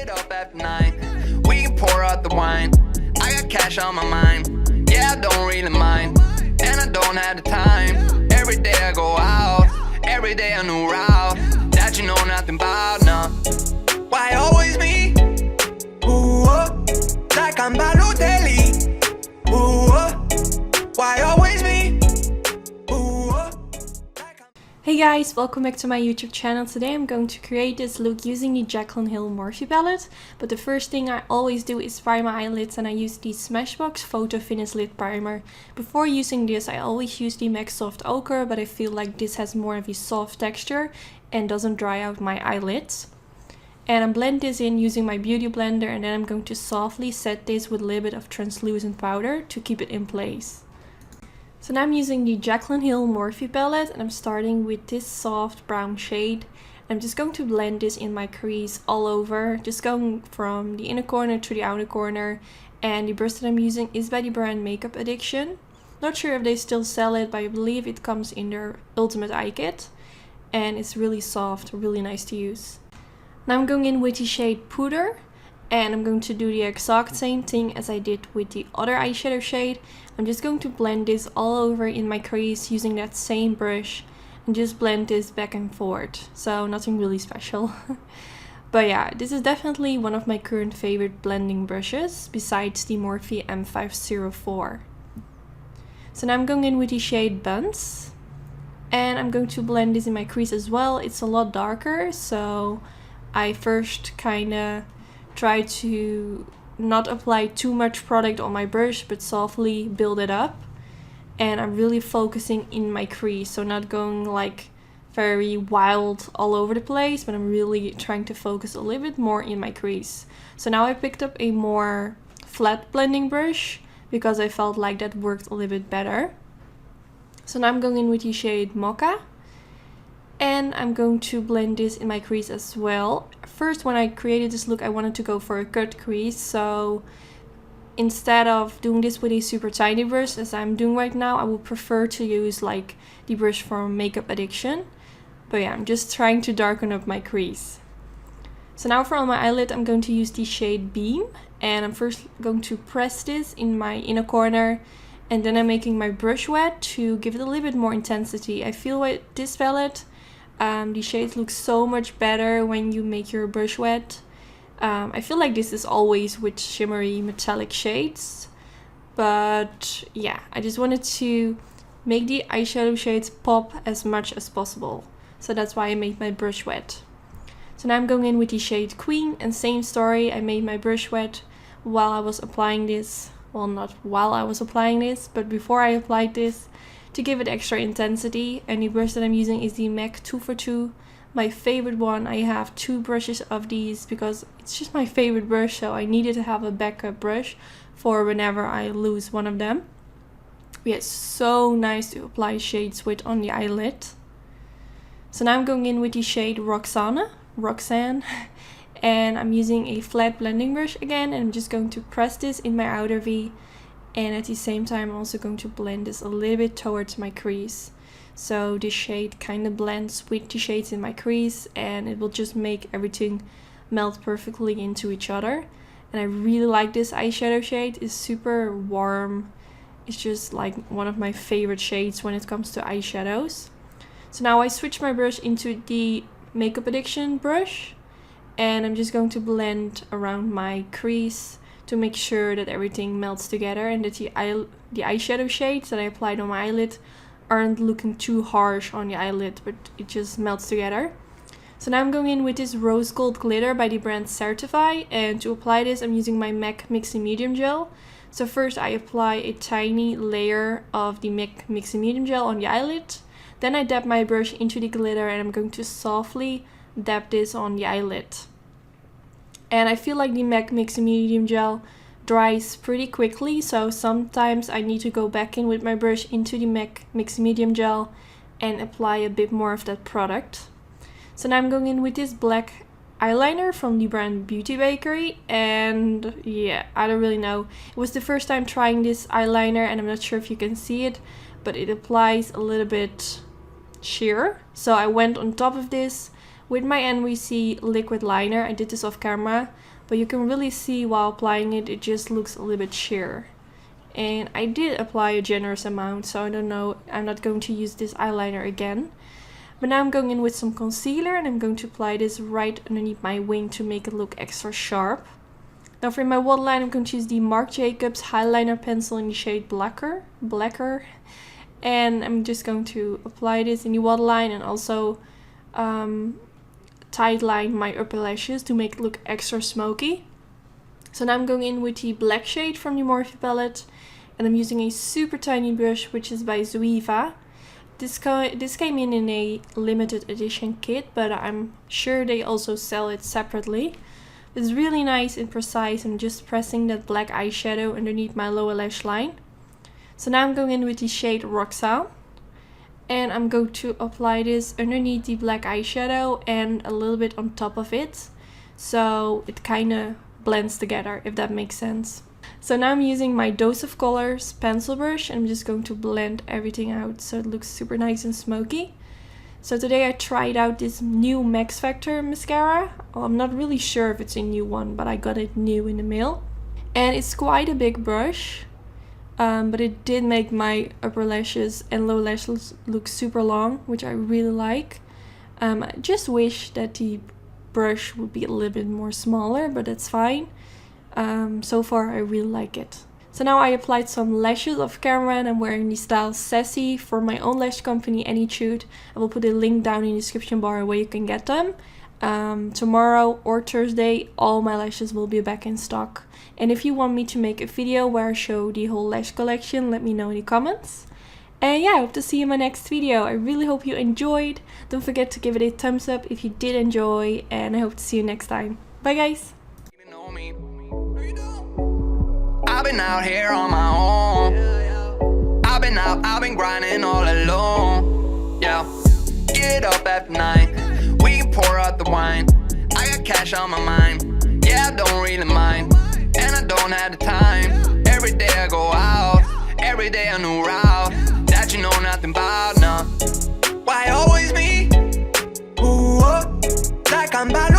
it up at 9. We can pour out the wine. I got cash on my mind. Yeah, I don't really mind. And I don't have the time. Every day I go out. Every day a new route that you know nothing about, no. Why always me? Ooh, like I'm Balotelli. Ooh, why always me? Ooh, like I'm... Hey guys, welcome back to my YouTube channel. Today I'm going to create this look using the Jaclyn Hill Morphe palette. But the first thing I always do is prime my eyelids, and I use the Smashbox Photo Finish Lid Primer. Before using this I always use the MAC Soft Ochre, but I feel like this has more of a soft texture and doesn't dry out my eyelids. And I blend this in using my beauty blender, and then I'm going to softly set this with a little bit of translucent powder to keep it in place. So now I'm using the Jaclyn Hill Morphe palette, and I'm starting with this soft brown shade. I'm just going to blend this in my crease all over, just going from the inner corner to the outer corner. And the brush that I'm using is by the brand Makeup Addiction. Not sure if they still sell it, but I believe it comes in their Ultimate Eye Kit. And it's really soft, really nice to use. Now I'm going in with the shade Puder, and I'm going to do the exact same thing as I did with the other eyeshadow shade. I'm just going to blend this all over in my crease using that same brush and just blend this back and forth. So nothing really special. But yeah, this is definitely one of my current favorite blending brushes besides the Morphe M504. So now I'm going in with the shade Buns, and I'm going to blend this in my crease as well. It's a lot darker, so I first kinda try to not apply too much product on my brush, but softly build it up. And I'm really focusing in my crease, so not going like very wild all over the place, but I'm really trying to focus a little bit more in my crease. So now I picked up a more flat blending brush because I felt like that worked a little bit better. So now I'm going in with the shade Mocha, and I'm going to blend this in my crease as well. First, when I created this look, I wanted to go for a cut crease, so instead of doing this with a super tiny brush as I'm doing right now, I would prefer to use like the brush from Makeup Addiction. But yeah, I'm just trying to darken up my crease. So now for on my eyelid, I'm going to use the shade Beam, and I'm first going to press this in my inner corner, and then I'm making my brush wet to give it a little bit more intensity. I feel with this palette, the shades look so much better when you make your brush wet. I feel like this is always with shimmery metallic shades, but yeah, I just wanted to make the eyeshadow shades pop as much as possible. So that's why I made my brush wet. So now I'm going in with the shade Queen, and same story, I made my brush wet while I was applying this. Well, not while I was applying this, but before I applied this, to give it extra intensity. And the brush that I'm using is the MAC 242, my favorite one. I have two brushes of these because it's just my favorite brush, so I needed to have a backup brush for whenever I lose one of them. Yeah, it's so nice to apply shades with on the eyelid. So now I'm going in with the shade Roxanne, and I'm using a flat blending brush again, and I'm just going to press this in my outer V. And at the same time, I'm also going to blend this a little bit towards my crease. So this shade kind of blends with the shades in my crease, and it will just make everything melt perfectly into each other. And I really like this eyeshadow shade. It's super warm. It's just like one of my favorite shades when it comes to eyeshadows. So now I switch my brush into the Makeup Addiction brush, and I'm just going to blend around my crease to make sure that everything melts together and that the eyeshadow shades that I applied on my eyelid aren't looking too harsh on the eyelid, but it just melts together. So now I'm going in with this Rose Gold Glitter by the brand Certify, and to apply this I'm using my MAC Mixing Medium Gel. So first I apply a tiny layer of the MAC Mixing Medium Gel on the eyelid, then I dab my brush into the glitter, and I'm going to softly dab this on the eyelid. And I feel like the MAC Mixing Medium Gel dries pretty quickly, so sometimes I need to go back in with my brush into the MAC Mixing Medium Gel and apply a bit more of that product. So now I'm going in with this black eyeliner from the brand Beauty Bakery, and yeah, I don't really know. It was the first time trying this eyeliner, and I'm not sure if you can see it, but it applies a little bit sheer. So I went on top of this With my NYC liquid liner, I did this off camera, but you can really see while applying it, it just looks a little bit sheer. And I did apply a generous amount, so I don't know, I'm not going to use this eyeliner again. But now I'm going in with some concealer and I'm going to apply this right underneath my wing to make it look extra sharp. Now for my waterline, I'm going to use the Marc Jacobs Highliner pencil in the shade Blacker. And I'm just going to apply this in the waterline and also tight line my upper lashes to make it look extra smoky. So now I'm going in with the black shade from the Morphe palette, and I'm using a super tiny brush, which is by Zoeva. This came in a limited edition kit, but I'm sure they also sell it separately. It's really nice and precise. I'm just pressing that black eyeshadow underneath my lower lash line. So now I'm going in with the shade Roxanne. And I'm going to apply this underneath the black eyeshadow and a little bit on top of it. So it kind of blends together, if that makes sense. So now I'm using my Dose of Colors pencil brush and I'm just going to blend everything out so it looks super nice and smoky. So today I tried out this new Max Factor mascara. Well, I'm not really sure if it's a new one, but I got it new in the mail. And it's quite a big brush. But it did make my upper lashes and lower lashes look super long, which I really like. I just wish that the brush would be a little bit more smaller, but that's fine. So far I really like it. So now I applied some lashes off camera and I'm wearing the style Sassy for my own lash company, Anytude. I will put a link down in the description bar where you can get them. Tomorrow or Thursday all my lashes will be back in stock. And if you want me to make a video where I show the whole lash collection, let me know in the comments. And yeah, I hope to see you in my next video. I really hope you enjoyed. Don't forget to give it a thumbs up if you did enjoy, and I hope to see you next time. Bye guys! I've been out here on my own. I've been grinding all alone. Yeah, get up after 9. We can pour out the wine. I got cash on my mind. Yeah, I don't really mind. And I don't have the time. Every day I go out. Every day a new route that you know nothing about, nah. Why always me? Ooh, like I'm bad.